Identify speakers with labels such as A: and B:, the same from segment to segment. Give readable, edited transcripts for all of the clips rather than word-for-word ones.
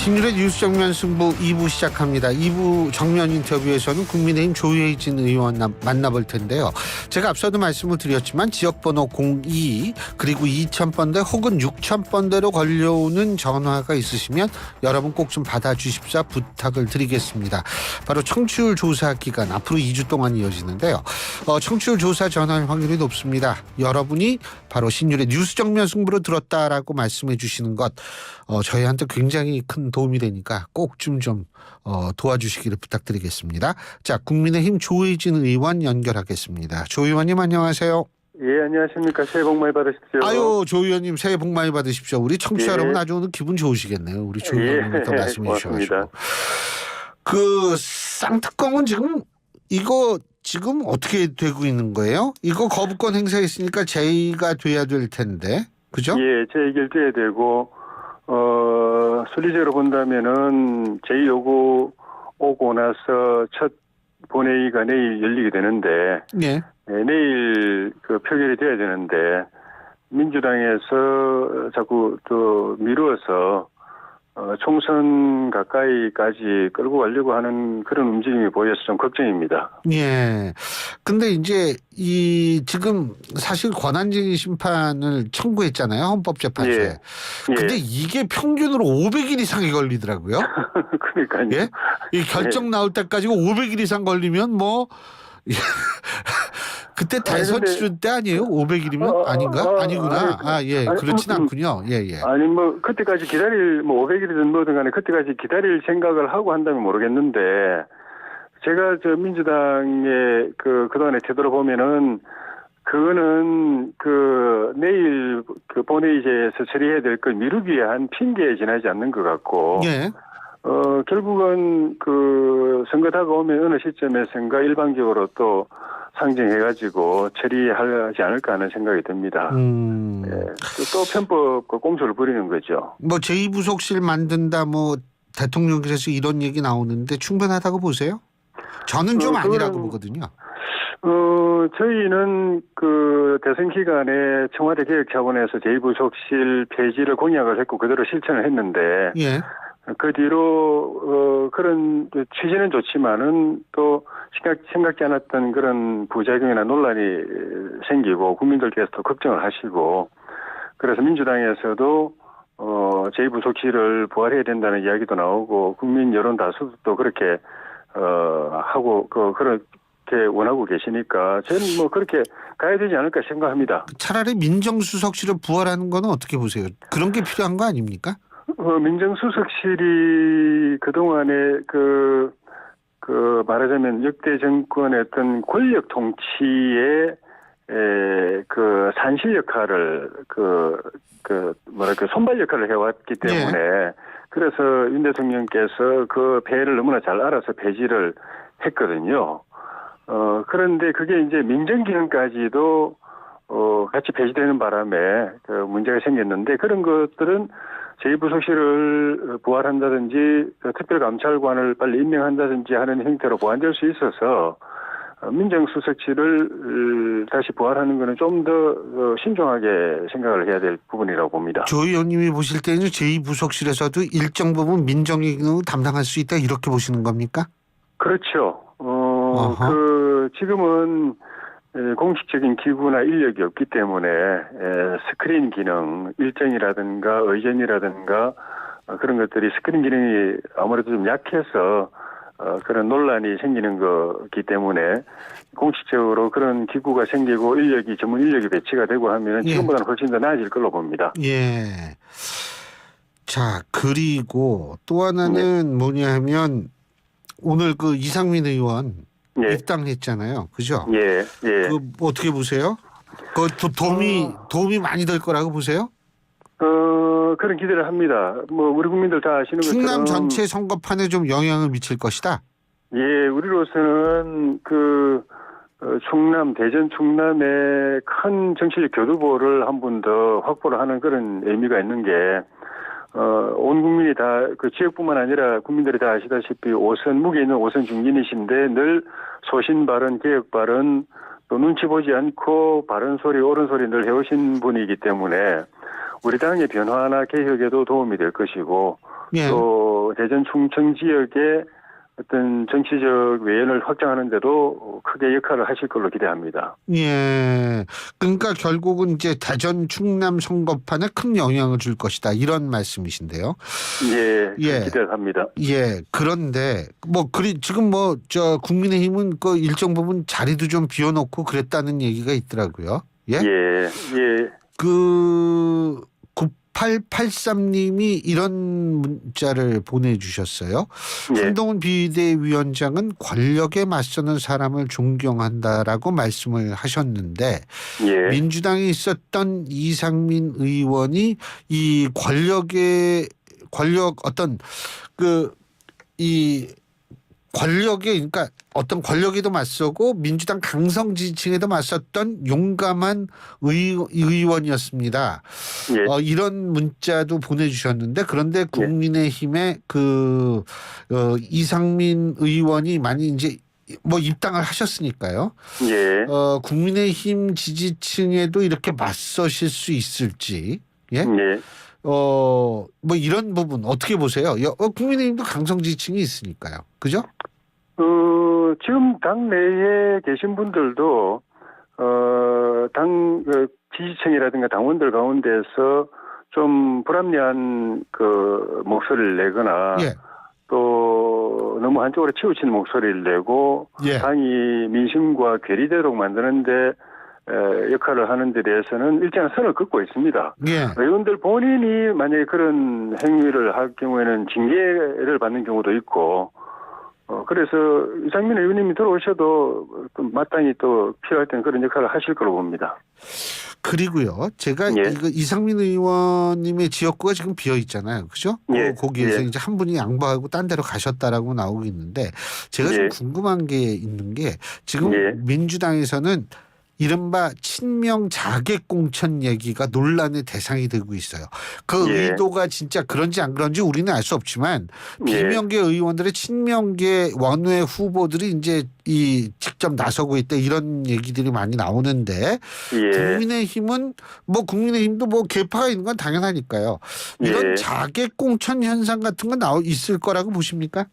A: 신율의 뉴스 정면 승부 2부 시작합니다. 2부 정면 인터뷰에서는 국민의힘 조혜진 의원 만나볼 텐데요. 제가 앞서도 말씀을 드렸지만 지역번호 02 그리고 2000번대 혹은 6000번대로 걸려오는 전화가 있으시면 여러분 꼭 좀 받아주십사 부탁을 드리겠습니다. 바로 청취율 조사 기간 앞으로 2주 동안 이어지는데요. 청취율 조사 전화할 확률이 높습니다. 여러분이 바로 신율의 뉴스 정면 승부로 들었다라고 말씀해 주시는 것 저희한테 굉장히 큰 도움이 되니까 꼭 좀 도와주시기를 부탁드리겠습니다. 자, 국민의힘 조혜진 의원 연결하겠습니다. 조 의원님 안녕하세요.
B: 예, 안녕하십니까. 새해 복 많이 받으십시오.
A: 아유, 조 의원님 새해 복 많이 받으십시오. 우리 청취자 여러분 아주 오늘 기분 좋으시겠네요. 우리 조 의원님부터 말씀해 주셔가지고. 그 쌍특검은 이거 지금 어떻게 되고 있는 거예요? 이거 거부권 행사했으니까 제의가 돼야 될 텐데, 그죠?
B: 예, 제의결돼야 되고 순리적으로 본다면은 제의 요구 오고 나서 첫 본회의가 내일 열리게 되는데,
A: 예.
B: 내일 그 표결이 돼야 되는데 민주당에서 자꾸 또 미루어서 총선 가까이까지 끌고 가려고 하는 그런 움직임이 보여서 좀 걱정입니다.
A: 예. 근데 이제 지금 사실 권한쟁의 심판을 청구했잖아요. 헌법재판소에.
B: 예.
A: 근데
B: 예.
A: 이게 평균으로 500일 이상이 걸리더라고요.
B: 그러니까요.
A: 예? 이 결정 나올 때까지 500일 이상 걸리면 뭐 그때 대선 치를 때 아니에요? 500일이면 아닌가? 아니구나. 예. 그렇진 않군요. 예.
B: 아니 뭐 그때까지 기다릴 500일이든 뭐든 간에 그때까지 기다릴 생각을 하고 한다면 모르겠는데 제가 저 민주당의 그동안의 태도를 보면은 그거는 내일 본회의제에서 처리해야 될 걸 미루기 위한 핑계에 지나지 않는 것 같고
A: 예.
B: 결국은 선거 다가오면 어느 시점에선가 일방적으로 또 상정해가지고 처리하지 않을까 하는 생각이 듭니다. 예. 또 편법과 꼼수를 부리는 거죠.
A: 뭐 제2부속실 만든다 뭐 대통령실에서 이런 얘기 나오는데 충분하다고 보세요? 저는 좀 아니라고 보거든요.
B: 저희는 대선 기간에 청와대 개혁차원에서 제2부속실 폐지를 공약을 했고 그대로 실천을 했는데
A: 예.
B: 그 뒤로 그런 취지는 좋지만은 또 생각지 않았던 그런 부작용이나 논란이 생기고 국민들께서도 걱정을 하시고 그래서 민주당에서도 제2부속실을 부활해야 된다는 이야기도 나오고 국민 여론 다수도 또 그렇게 하고 그렇게 원하고 계시니까 저는 뭐 그렇게 가야 되지 않을까 생각합니다.
A: 차라리 민정수석실을 부활하는 거는 어떻게 보세요? 그런 게 필요한 거 아닙니까?
B: 민정수석실이 그동안에 말하자면 역대 정권의 어떤 권력 통치의 산실 역할을 손발 역할을 해왔기 때문에
A: 예.
B: 그래서 윤 대통령께서 그 폐해를 너무나 잘 알아서 폐지를 했거든요. 그런데 그게 이제 민정기능까지도 같이 폐지되는 바람에 문제가 생겼는데 그런 것들은 제2부속실을 부활한다든지 특별감찰관을 빨리 임명한다든지 하는 형태로 보완될 수 있어서 민정수석실을 다시 부활하는 것은 좀 더 신중하게 생각을 해야 될 부분이라고 봅니다.
A: 조 의원님이 보실 때는 제2부속실에서도 일정 부분 민정의 기능을 담당할 수 있다 이렇게 보시는 겁니까?
B: 그렇죠. 지금은 공식적인 기구나 인력이 없기 때문에 스크린 기능, 일정이라든가 의전이라든가 그런 것들이 스크린 기능이 아무래도 좀 약해서 그런 논란이 생기는 거기 때문에 공식적으로 그런 기구가 생기고 전문 인력이 배치가 되고 하면 지금보다는 훨씬 더 나아질 걸로 봅니다.
A: 예. 자, 그리고 또 하나는 뭐냐 하면 오늘 이상민 의원 입당했잖아요. 그죠?
B: 예.
A: 어떻게 보세요? 도움이 많이 될 거라고 보세요?
B: 그런 기대를 합니다. 우리 국민들 다 아시는 것처럼
A: 충남 전체 선거판에 좀 영향을 미칠 것이다.
B: 예, 우리로서는 대전 충남의 큰 정치적 교두보를 한 번 더 확보를 하는 그런 의미가 있는 게 온 국민이 다 지역뿐만 아니라 국민들이 다 아시다시피 무게 있는 5선 중진이신데 늘 소신 발언, 개혁 발언 또 눈치 보지 않고 바른 소리, 옳은 소리 늘 해오신 분이기 때문에 우리 당의 변화나 개혁에도 도움이 될 것이고 또 대전 충청 지역의 어떤 정치적 외연을 확장하는 데도 크게 역할을 하실 걸로 기대합니다.
A: 예. 그러니까 결국은 이제 대전 충남 선거판에 큰 영향을 줄 것이다. 이런 말씀이신데요.
B: 예,
A: 예.
B: 기대를 합니다.
A: 예. 그런데 지금 국민의힘은 그 일정 부분 자리도 좀 비워놓고 그랬다는 얘기가 있더라고요. 예.
B: 예, 예.
A: 9883님이 이런 문자를 보내주셨어요.
B: 예.
A: 한동훈 비대위원장은 권력에 맞서는 사람을 존경한다라고 말씀을 하셨는데
B: 예.
A: 민주당에 있었던 이상민 의원이 이 그러니까 어떤 권력에도 맞서고 민주당 강성 지지층에도 맞섰던 용감한 의원이었습니다.
B: 예.
A: 이런 문자도 보내주셨는데 그런데 국민의힘의 이상민 의원이 많이 이제 입당을 하셨으니까요.
B: 예.
A: 국민의힘 지지층에도 이렇게 맞서실 수 있을지. 예.
B: 예.
A: 이런 부분 어떻게 보세요? 국민의힘도 강성 지지층이 있으니까요. 그죠?
B: 지금 당 내에 계신 분들도, 당 지지층이라든가 당원들 가운데서 좀 불합리한 목소리를 내거나,
A: 예.
B: 또 너무 한쪽으로 치우치는 목소리를 내고,
A: 예.
B: 당이 민심과 괴리되도록 만드는데, 역할을 하는 데 대해서는 일정한 선을 긋고 있습니다.
A: 예.
B: 의원들 본인이 만약에 그런 행위를 할 경우에는 징계를 받는 경우도 있고, 그래서 이상민 의원님이 들어오셔도 마땅히 또 필요할 때는 그런 역할을 하실 거로 봅니다.
A: 그리고요, 제가
B: 예.
A: 이상민 의원님의 지역구가 지금 비어 있잖아요, 그죠?
B: 예.
A: 거기에서
B: 예.
A: 이제 한 분이 양보하고 딴 데로 가셨다라고 나오고 있는데 제가 좀
B: 예.
A: 궁금한 게 있는 게 지금
B: 예.
A: 민주당에서는 이른바 친명 자객 공천 얘기가 논란의 대상이 되고 있어요. 그
B: 예.
A: 의도가 진짜 그런지 안 그런지 우리는 알 수 없지만
B: 예.
A: 비명계 의원들의 친명계 원외 후보들이 이제 직접 나서고 있다 이런 얘기들이 많이 나오는데
B: 예.
A: 국민의힘도 개파가 있는 건 당연하니까요. 이런
B: 예.
A: 자객 공천 현상 같은 건 있을 거라고 보십니까?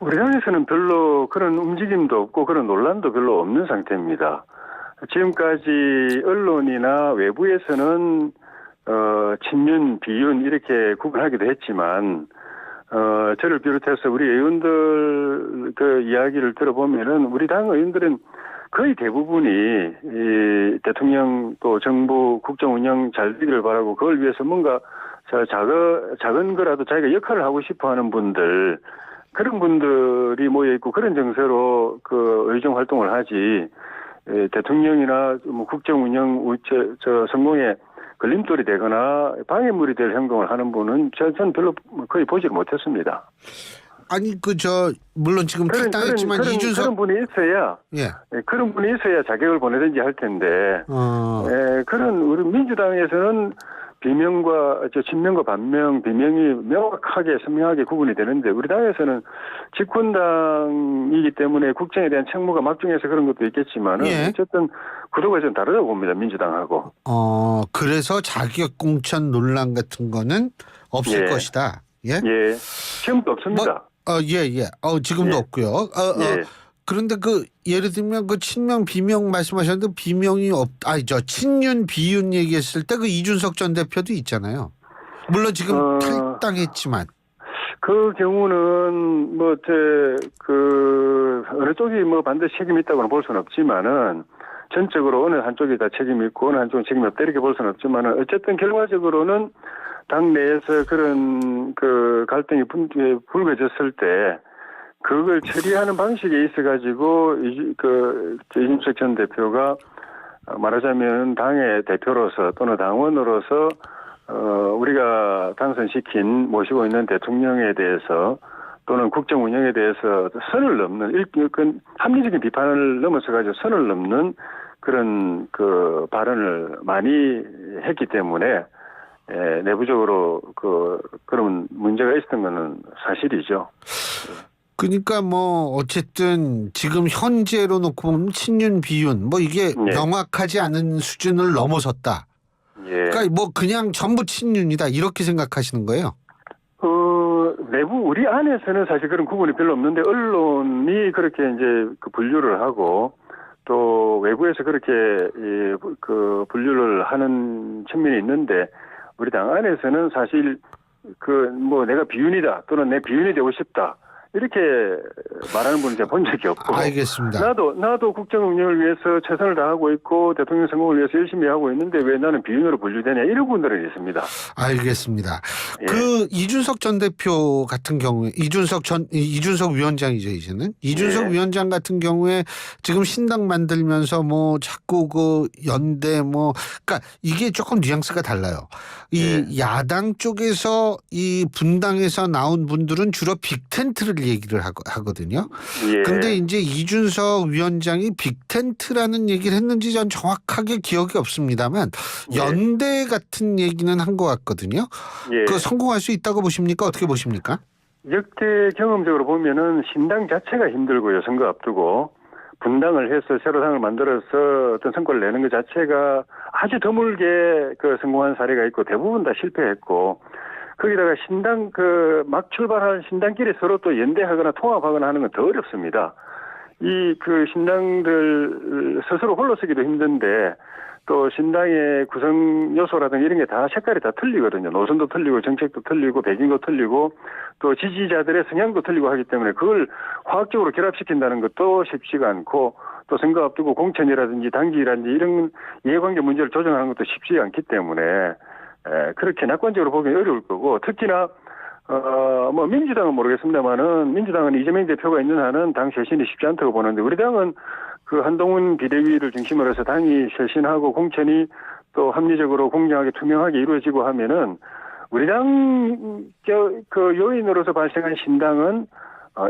B: 우리 당에서는 별로 그런 움직임도 없고 그런 논란도 별로 없는 상태입니다. 지금까지 언론이나 외부에서는 친윤, 비윤 이렇게 구분하기도 했지만 저를 비롯해서 우리 의원들 이야기를 들어보면은 우리 당 의원들은 거의 대부분이 이 대통령 또 정부 국정 운영 잘 되기를 바라고 그걸 위해서 뭔가 작은 거라도 자기가 역할을 하고 싶어하는 분들 그런 분들이 모여 있고 그런 정서로 의정 활동을 하지. 대통령이나 국정 운영 성공에 걸림돌이 되거나 방해물이 될 행동을 하는 분은 저는 별로 거의 보지를 못했습니다.
A: 아니 물론 지금 탈당했지만 이준석
B: 그런 분이 있어야 그런 분이 있어야 자격을 보내든지 할 텐데 그런 우리 민주당에서는 비명과 친명과 반명, 비명이 명확하게 선명하게 구분이 되는데 우리 당에서는 집권당이기 때문에 국정에 대한 책무가 막중해서 그런 것도 있겠지만 어쨌든 구도가 좀 다르다고 봅니다. 민주당하고.
A: 그래서 자격공천 논란 같은 거는 없을 것이다. 예?
B: 예. 지금도 없습니다.
A: 지금도 없고요. 그런데 예를 들면 친명 비명 말씀하셨는데 비명이 친윤 비윤 얘기했을 때 이준석 전 대표도 있잖아요. 물론 지금 탈당했지만
B: 그 경우는 어느 쪽이 반드시 책임이 있다고는 볼 수는 없지만은 전적으로 어느 한쪽이 다 책임이 있고 어느 한쪽은 책임이 없다 이렇게 볼 수는 없지만은 어쨌든 결과적으로는 당 내에서 그런 갈등이 불거졌을 때 그걸 처리하는 방식에 있어가지고 이준석 전 대표가 말하자면 당의 대표로서 또는 당원으로서 우리가 당선시킨 모시고 있는 대통령에 대해서 또는 국정 운영에 대해서 선을 넘는 합리적인 비판을 넘어서가지고 선을 넘는 그런 발언을 많이 했기 때문에 내부적으로 그런 문제가 있었던 것은 사실이죠.
A: 그러니까 어쨌든 지금 현재로 놓고 보면 친윤 비윤 이게 명확하지 않은 수준을 넘어섰다. 그러니까 그냥 전부 친윤이다 이렇게 생각하시는 거예요?
B: 내부 우리 안에서는 사실 그런 구분이 별로 없는데 언론이 그렇게 이제 그 분류를 하고 또 외부에서 그렇게 그 분류를 하는 측면이 있는데 우리 당 안에서는 사실 그 뭐 내가 비윤이다 또는 내 비윤이 되고 싶다 이렇게 말하는 분은 제가 본 적이 없고
A: 알겠습니다.
B: 나도 국정 운영을 위해서 최선을 다하고 있고 대통령 선거를 위해서 열심히 하고 있는데 왜 나는 비윤으로 분류되냐 이런 분들은 있습니다.
A: 알겠습니다.
B: 예.
A: 그 이준석 전 대표 같은 경우에 이준석 위원장이죠 이제는 이준석
B: 예.
A: 위원장 같은 경우에 지금 신당 만들면서 뭐 자꾸 그 연대 뭐 그러니까 이게 조금 뉘앙스가 달라요. 이 야당 쪽에서 이 분당에서 나온 분들은 주로 빅텐트를 얘기를 하거든요.
B: 예.
A: 근데 이제 이준석 위원장이 빅텐트라는 얘기를 했는지 전 정확하게 기억이 없습니다만
B: 예.
A: 연대 같은 얘기는 한 것 같거든요.
B: 예.
A: 그 성공할 수 있다고 보십니까? 어떻게 보십니까?
B: 역대 경험적으로 보면은 신당 자체가 힘들고요. 선거 앞두고 분당을 해서 새로 당을 만들어서 어떤 성과를 내는 것 자체가 아주 드물게 그 성공한 사례가 있고 대부분 다 실패했고 거기다가 신당 그 막 출발한 신당끼리 서로 또 연대하거나 통합하거나 하는 건 더 어렵습니다. 이 그 신당들 스스로 홀로서기도 힘든데 또 신당의 구성 요소라든가 이런 게 다 색깔이 다 틀리거든요. 노선도 틀리고 정책도 틀리고 배경도 틀리고 또 지지자들의 성향도 틀리고 하기 때문에 그걸 화학적으로 결합시킨다는 것도 쉽지가 않고 또 선거 앞두고 공천이라든지 당기라든지 이런 이해관계 문제를 조정하는 것도 쉽지 않기 때문에 그렇게 낙관적으로 보기 어려울 거고 특히나 뭐 민주당은 모르겠습니다만은 민주당은 이재명 대표가 있는 한은 당 쇄신이 쉽지 않다고 보는데 우리 당은 그 한동훈 비대위를 중심으로 해서 당이 쇄신하고 공천이 또 합리적으로 공정하게 투명하게 이루어지고 하면은 우리 당 그 요인으로서 발생한 신당은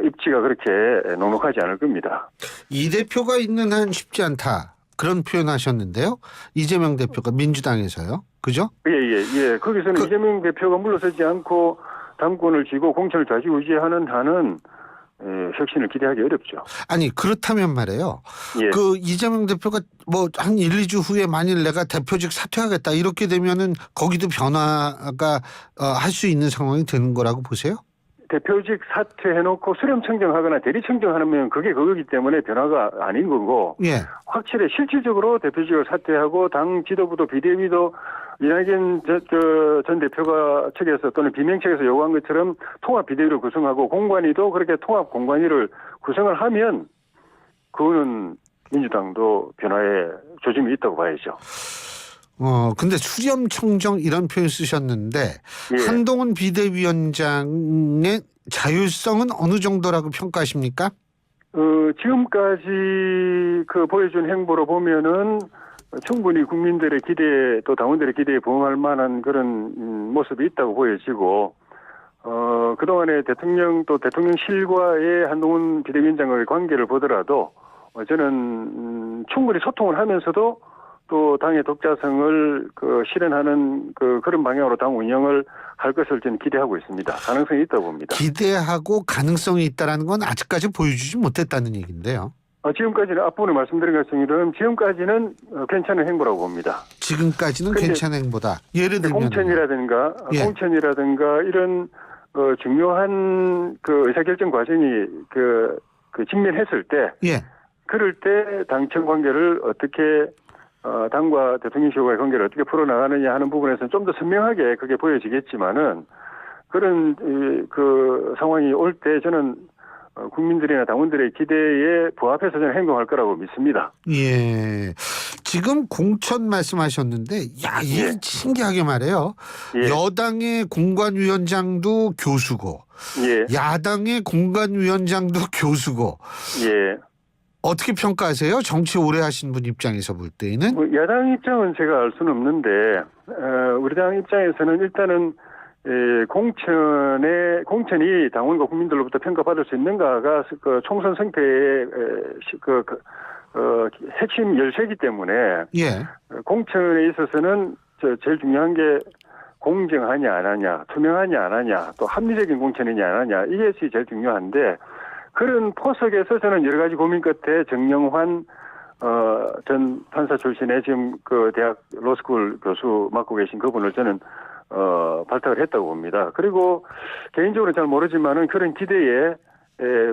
B: 입지가 그렇게 녹록하지 않을 겁니다.
A: 이 대표가 있는 한 쉽지 않다. 그런 표현하셨는데요. 이재명 대표가 민주당에서요. 그죠?
B: 예. 거기서는 이재명 대표가 물러서지 않고 당권을 쥐고 공천을 좌지우지하는 한은 혁신을 기대하기 어렵죠.
A: 아니 그렇다면 말이에요.
B: 예.
A: 그 이재명 대표가 뭐 한 1, 2주 후에 만일 내가 대표직 사퇴하겠다 이렇게 되면은 거기도 변화가 할 수 있는 상황이 되는 거라고 보세요?
B: 대표직 사퇴해놓고 수렴 청정하거나 대리 청정하면 그게 그거기 때문에 변화가 아닌 거고
A: 예.
B: 확실히 실질적으로 대표직을 사퇴하고 당 지도부도 비대위도 이낙연 전 대표가 측에서 또는 비명 측에서 요구한 것처럼 통합 비대위를 구성하고 공관위도 그렇게 통합 공관위를 구성을 하면 그거는 민주당도 변화의 조짐이 있다고 봐야죠.
A: 근데 수렴 청정 이런 표현 쓰셨는데
B: 예.
A: 한동훈 비대위원장의 자율성은 어느 정도라고 평가하십니까?
B: 지금까지 그 보여준 행보로 보면은 충분히 국민들의 기대 또 당원들의 기대에 부응할 만한 그런 모습이 있다고 보여지고 그동안에 대통령 또 대통령실과의 한동훈 비대위원장의 관계를 보더라도 저는 충분히 소통을 하면서도 또 당의 독자성을 그 실현하는 그런 방향으로 당 운영을 할 것을 저는 기대하고 있습니다. 가능성이 있다고 봅니다.
A: 기대하고 가능성이 있다는 건 아직까지 보여주지 못했다는 얘기인데요.
B: 지금까지는 앞부분에 말씀드린 것처럼 지금까지는 괜찮은 행보라고 봅니다.
A: 지금까지는 괜찮은 행보다. 예를 들면
B: 공천이라든가 이런 중요한 그 의사결정 과정이 그 직면했을 때
A: 예.
B: 그럴 때 당청 관계를 어떻게 당과 대통령실과의 관계를 어떻게 풀어나가느냐 하는 부분에서는 좀 더 선명하게 그게 보여지겠지만은 그런 그 상황이 올 때 저는 국민들이나 당원들의 기대에 부합해서 저는 행동할 거라고 믿습니다.
A: 예. 지금 공천 말씀하셨는데, 이게 신기하게 말해요.
B: 예.
A: 여당의 공관위원장도 교수고, 야당의 공관위원장도 교수고.
B: 예.
A: 어떻게 평가하세요? 정치 오래 하신 분 입장에서 볼 때는?
B: 야당 입장은 제가 알 수는 없는데 우리 당 입장에서는 일단은 공천이 당원과 국민들로부터 평가받을 수 있는가가 그 총선 승패의 핵심 열쇠이기 때문에 공천에 있어서는 제일 중요한 게 공정하냐 안 하냐, 투명하냐 안 하냐, 또 합리적인 공천이냐 안 하냐 이것이 제일 중요한데 그런 포석에서 저는 여러 가지 고민 끝에 정영환 전 판사 출신의 지금 그 대학 로스쿨 교수 맡고 계신 그분을 저는 발탁을 했다고 봅니다. 그리고 개인적으로 잘 모르지만은 그런 기대에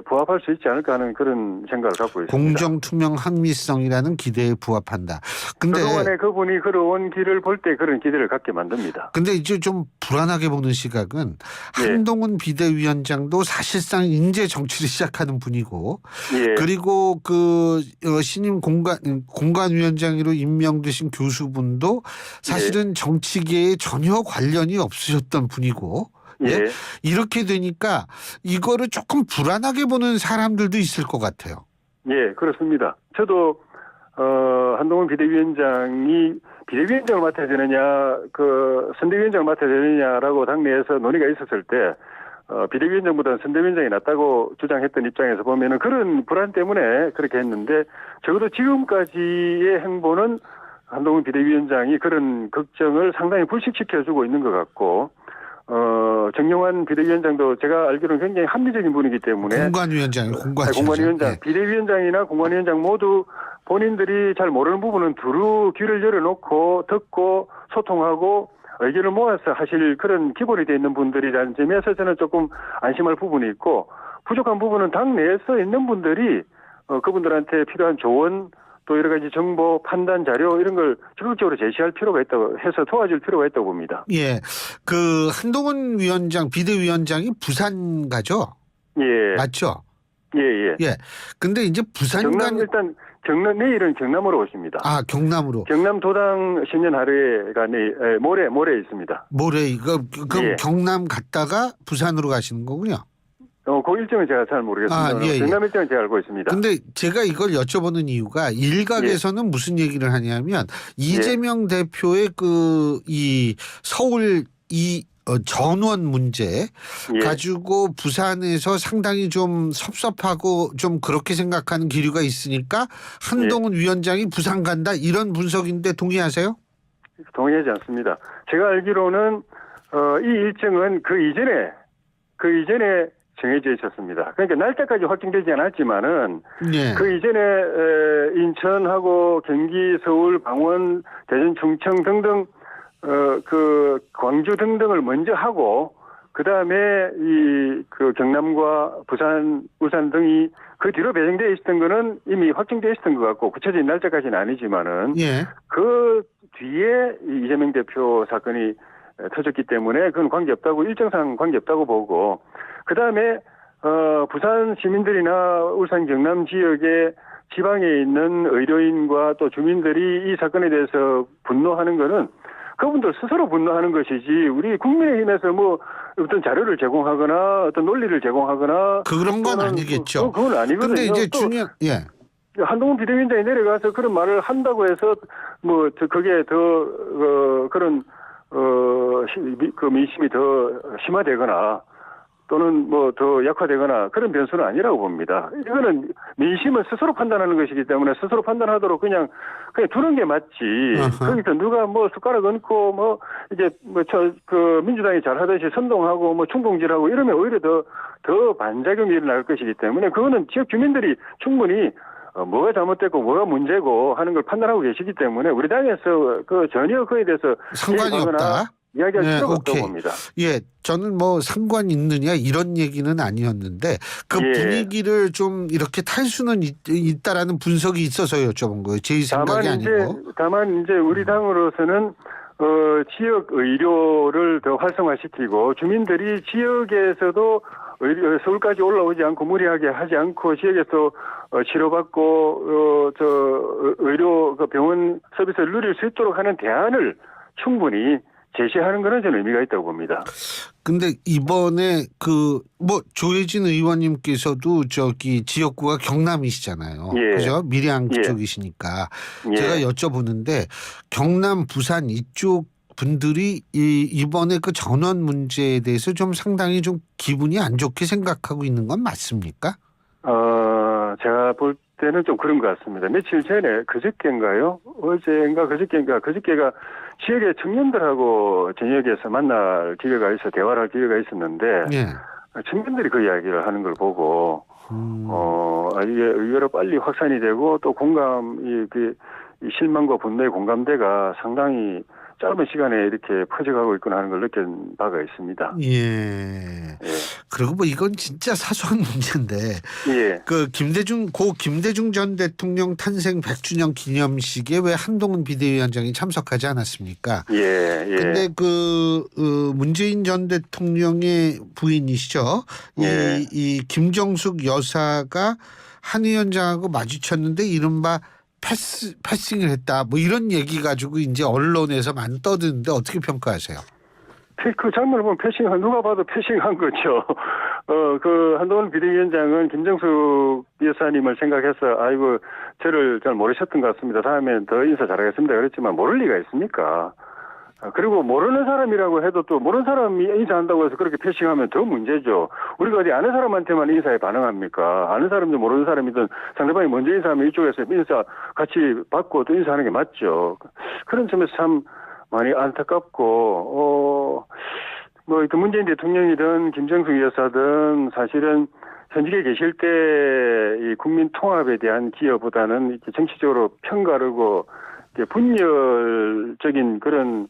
B: 부합할 수 있지 않을까 하는 그런 생각을 갖고 있습니다.
A: 공정, 투명, 합리성이라는 기대에 부합한다. 근데
B: 그동안에 그분이 걸어온 길을 볼 때 그런 기대를 갖게 만듭니다.
A: 근데 이제 좀 불안하게 보는 시각은
B: 예.
A: 한동훈 비대위원장도 사실상 인재 정치를 시작하는 분이고
B: 예.
A: 그리고 그 신임 공관위원장으로 임명되신 교수분도 사실은 정치계에 전혀 관련이 없으셨던 분이고 예?
B: 예.
A: 이렇게 되니까 이거를 조금 불안하게 보는 사람들도 있을 것 같아요.
B: 예, 그렇습니다. 저도 한동훈 비대위원장이 비대위원장을 맡아야 되느냐, 선대위원장을 맡아야 되느냐라고 당내에서 논의가 있었을 때 비대위원장보다는 선대위원장이 낫다고 주장했던 입장에서 보면은 그런 불안 때문에 그렇게 했는데 적어도 지금까지의 행보는 한동훈 비대위원장이 그런 걱정을 상당히 불식시켜주고 있는 것 같고. 정영환 비대위원장도 제가 알기로는 굉장히 합리적인 분이기 때문에 공관위원장, 비대위원장이나 공관위원장 모두 본인들이 잘 모르는 부분은 두루 귀를 열어놓고 듣고 소통하고 의견을 모아서 하실 그런 기본이 되어 있는 분들이라는 점에서 저는 조금 안심할 부분이 있고 부족한 부분은 당내에서 있는 분들이 그분들한테 필요한 조언 또 여러 가지 정보, 판단 자료 이런 걸 적극적으로 제시할 필요가 있다고 해서 도와줄 필요가 있다고 봅니다.
A: 예, 그 한동훈 위원장, 비대위원장이 부산 가죠?
B: 예,
A: 맞죠?
B: 예, 예.
A: 예. 근데 이제 부산
B: 일단 내일은 경남으로 오십니다.
A: 아, 경남으로.
B: 경남 도당 신년 하루회가 모레 있습니다.
A: 모레 그럼
B: 예.
A: 경남 갔다가 부산으로 가시는 거군요.
B: 그 일정은 제가 잘 모르겠습니다.
A: 예.
B: 경남 일정은 제가 알고 있습니다.
A: 근데 제가 이걸 여쭤보는 이유가 일각에서는 무슨 얘기를 하냐면 이재명 대표의 이 서울 전원 문제 가지고 부산에서 상당히 좀 섭섭하고 좀 그렇게 생각하는 기류가 있으니까 한동훈 위원장이 부산 간다 이런 분석인데 동의하세요?
B: 동의하지 않습니다. 제가 알기로는 이 일정은 그 이전에 정해져 있었습니다. 그러니까 날짜까지 확정되지 않았지만은 그 이전에 인천하고 경기, 서울, 강원, 대전, 충청 등등 광주 등등을 먼저 하고 그 다음에 그 경남과 부산, 울산 등이 그 뒤로 배정되어 있었던 거는 이미 확정되어 있었던 것 같고 구체적인 날짜까지는 아니지만은 그 뒤에 이재명 대표 사건이 터졌기 때문에 그건 관계없다고 일정상 관계없다고 보고 그 다음에 부산 시민들이나 울산 경남 지역의 지방에 있는 의료인과 또 주민들이 이 사건에 대해서 분노하는 거는 그분들 스스로 분노하는 것이지 우리 국민의힘에서 뭐 어떤 자료를 제공하거나 어떤 논리를 제공하거나
A: 그런 건 아니겠죠.
B: 그건 아니거든요.
A: 근데 이제
B: 한동훈 비대위원장이 내려가서 그런 말을 한다고 해서 뭐 그게 더 그런 그 민심이 더 심화되거나 또는 뭐 더 약화되거나 그런 변수는 아니라고 봅니다. 이거는 민심을 스스로 판단하는 것이기 때문에 스스로 판단하도록 그냥 두는 게 맞지. 거기서 누가 뭐 숟가락 얹고 뭐 이제 그 민주당이 잘하듯이 선동하고 뭐 충동질하고 이러면 오히려 더 반작용이 일어날 것이기 때문에 그거는 지역 주민들이 충분히 뭐가 잘못됐고 뭐가 문제고 하는 걸 판단하고 계시기 때문에 우리 당에서 전혀 그에 대해서
A: 상관이 없다.
B: 이야기할 필요가 없다고 봅니다.
A: 예, 저는 뭐 상관 있느냐 이런 얘기는 아니었는데 그 분위기를 좀 이렇게 탈 수는 있다라는 분석이 있어서 여쭤본 거예요. 제 생각이 아니고.
B: 다만 이제 우리 당으로서는 지역 의료를 더 활성화시키고 주민들이 지역에서도 서울까지 올라오지 않고 무리하게 하지 않고 지역에서 치료받고 의료 병원 서비스를 누릴 수 있도록 하는 대안을 충분히 제시하는 것은 저는 의미가 있다고 봅니다.
A: 근데 이번에 조혜진 의원님께서도 지역구가 경남이시잖아요. 그죠? 밀양 쪽이시니까. 제가 여쭤보는데 경남, 부산 이쪽 분들이 이번에 그 전원 문제에 대해서 좀 상당히 좀 기분이 안 좋게 생각하고 있는 건 맞습니까?
B: 제가 볼 때는 좀 그런 것 같습니다. 며칠 전에 그저께인가요? 그저께가 지역의 청년들하고 저녁에서 만날 기회가 있어 대화를 할 기회가 있었는데 청년들이 그 이야기를 하는 걸 보고 이게 의외로 빨리 확산이 되고 또 이 실망과 분노의 공감대가 상당히 짧은 시간에 이렇게 퍼져가고 있구나 하는 걸 느낀 바가 있습니다.
A: 예.
B: 예.
A: 그리고 뭐 이건 진짜 사소한 문제인데
B: 예.
A: 그 김대중 전 대통령 탄생 100주년 기념식에 왜 한동훈 비대위원장이 참석하지 않았습니까?
B: 예. 예.
A: 근데 문재인 전 대통령의 부인이시죠.
B: 예.
A: 이 김정숙 여사가 한 위원장하고 마주쳤는데 이른바 패싱을 했다. 뭐 이런 얘기 가지고 이제 언론에서 많이 떠드는데 어떻게 평가하세요?
B: 그 장면을 보면 누가 봐도 패싱한 거죠. 그 한동훈 비대위원장은 김정숙 여사님을 생각해서 아이고 저를 잘 모르셨던 것 같습니다. 다음에 더 인사 잘하겠습니다. 그랬지만 모를 리가 있습니까? 그리고 모르는 사람이라고 해도 또 모르는 사람이 인사한다고 해서 그렇게 패싱하면 더 문제죠. 우리가 어디 아는 사람한테만 인사에 반응합니까? 아는 사람이든 모르는 사람이든 상대방이 먼저 인사하면 이쪽에서 인사 같이 받고 또 인사하는 게 맞죠. 그런 점에서 참 많이 안타깝고 뭐 문재인 대통령이든 김정숙 여사든 사실은 현직에 계실 때 이 국민 통합에 대한 기여보다는 이렇게 정치적으로 편가르고 분열적인 그런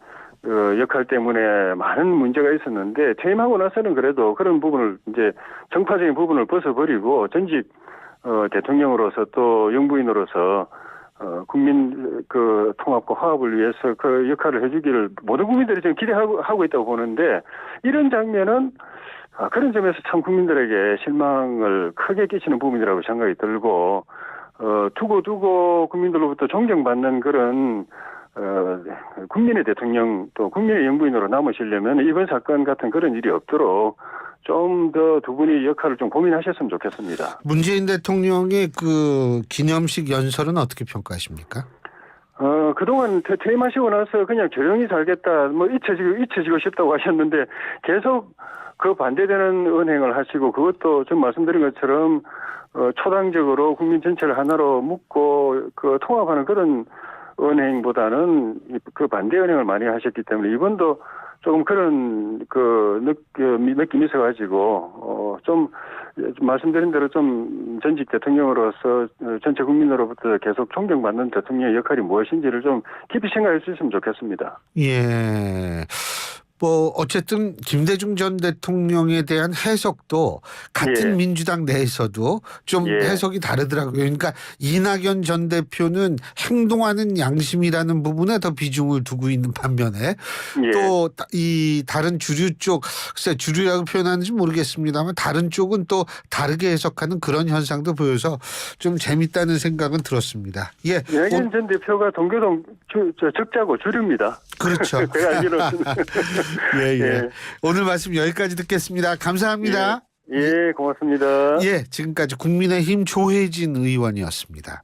B: 역할 때문에 많은 문제가 있었는데 퇴임하고 나서는 그래도 그런 부분을 이제 정파적인 부분을 벗어버리고 전직 대통령으로서 또 영부인으로서 국민 통합과 화합을 위해서 그 역할을 해주기를 모든 국민들이 지금 기대하고 있다고 보는데 이런 장면은 그런 점에서 참 국민들에게 실망을 크게 끼치는 부분이라고 생각이 들고 두고 국민들로부터 존경받는 그런 국민의 대통령 또 국민의 영부인으로 남으시려면 이번 사건 같은 그런 일이 없도록 좀 더 두 분이 역할을 좀 고민하셨으면 좋겠습니다. 문재인
A: 대통령의 그 기념식 연설은 어떻게 평가하십니까?
B: 그동안 퇴임하시고 나서 그냥 조용히 살겠다, 뭐 잊혀지고 싶다고 하셨는데 계속 그 반대되는 언행을 하시고 그것도 좀 말씀드린 것처럼 초당적으로 국민 전체를 하나로 묶고 그 통합하는 그런 언행보다는 그 반대 언행을 많이 하셨기 때문에 이번도 조금 그런 느낌이 있어가지고 좀 말씀드린 대로 좀 전직 대통령으로서 전체 국민으로부터 계속 존경받는 대통령의 역할이 무엇인지를 좀 깊이 생각할 수 있으면 좋겠습니다.
A: 예. 뭐 어쨌든 김대중 전 대통령에 대한 해석도 같은
B: 예.
A: 민주당 내에서도 좀
B: 예.
A: 해석이 다르더라고요. 그러니까 이낙연 전 대표는 행동하는 양심이라는 부분에 더 비중을 두고 있는 반면에
B: 예.
A: 또 이 다른 주류 쪽, 글쎄 주류라고 표현하는지 모르겠습니다만 다른 쪽은 또 다르게 해석하는 그런 현상도 보여서 좀 재밌다는 생각은 들었습니다. 예.
B: 이낙연 전 대표가 동교동 적자고 주류입니다.
A: 그렇죠.
B: 제가 알기로는.
A: 예.
B: 예.
A: 오늘 말씀 여기까지 듣겠습니다. 감사합니다.
B: 예, 고맙습니다.
A: 예, 지금까지 국민의힘 조혜진 의원이었습니다.